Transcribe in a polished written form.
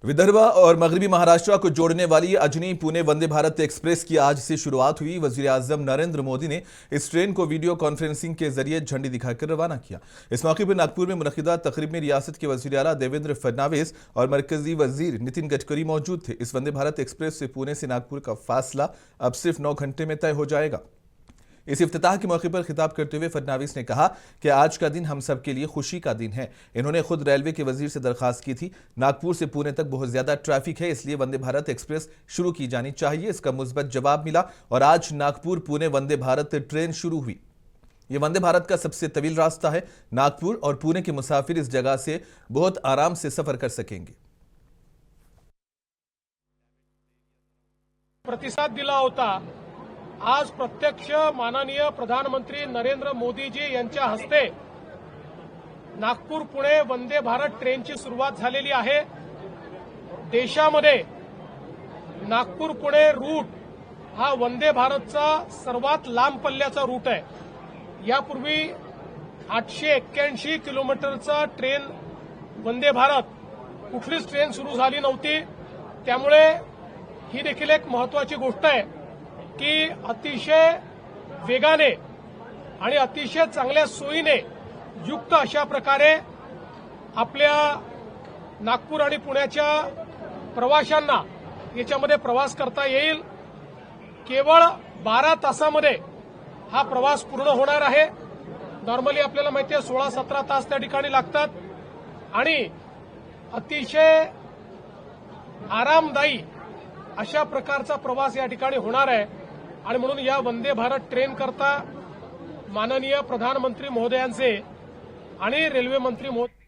विदर्भ और मगरबी महाराष्ट्र को जोड़ने वाली अजनी पुणे वंदे भारत एक्सप्रेस की आज से शुरुआत हुई। वजीर आजम नरेंद्र मोदी ने इस ट्रेन को वीडियो कॉन्फ्रेंसिंग के जरिए झंडी दिखाकर रवाना किया। इस मौके पर नागपुर में मुनक्किदा तकरीब में रियासत के वजीर आला देवेंद्र फडणवीस और मरकजी वजीर नितिन गडकरी मौजूद थे। इस वंदे भारत एक्सप्रेस से पुणे से नागपुर का फासला अब सिर्फ 9 घंटे में तय हो जाएगा। इस इफ्तिताह के मौके पर खिताब करते हुए फडणवीस ने कहा कि आज का दिन हम सब के लिए खुशी का दिन है। इन्होंने खुद रेलवे के वजीर से दरखास्त की थी। नागपुर से पुणे तक बहुत ज्यादा ट्रैफिक है, इसलिए वंदे भारत एक्सप्रेस शुरू की जानी चाहिए। इसका मुस्बत जवाब मिला और आज नागपुर पुणे वंदे भारत ट्रेन शुरू हुई। ये वंदे भारत का सबसे तवील रास्ता है। नागपुर और पुणे के मुसाफिर इस जगह से बहुत आराम से सफर कर सकेंगे। प्रतिसाद दिला होता। आज प्रत्यक्ष माननीय प्रधानमंत्री नरेंद्र मोदीजी यांच्या हस्ते नागपूर पुणे वंदे भारत ट्रेनची सुरुवात झालेली आहे। देशामध्ये नागपूर पुणे रूट हा वंदे भारतचा सर्वात लांब पल्ल्याचा रूट आहे। यापूर्वी 881 किलोमीटरचा ट्रेन वंदे भारत कुठलीच ट्रेन सुरू झाली नव्हती। त्यामुळे ही देखील एक महत्त्वाची गोष्ट आहे की अतिशय वेगाने आणि अतिशय चांगल्या सोयीने युक्त अशा प्रकारे आपल्या नागपूर आणि पुण्याच्या प्रवाशांना याच्यामध्ये प्रवास करता येईल। केवळ 12 तासामध्ये हा प्रवास पूर्ण होणार आहे। नॉर्मली आपल्याला माहिती आहे 16-17 तास त्या ठिकाणी लागतात आणि अतिशय आरामदायी अशा प्रकारचा प्रवास या ठिकाणी होणार आहे। आणि म्हणून या वंदे भारत ट्रेन करता माननीय प्रधानमंत्री महोदयांचे आणि रेल्वे मंत्री महोदय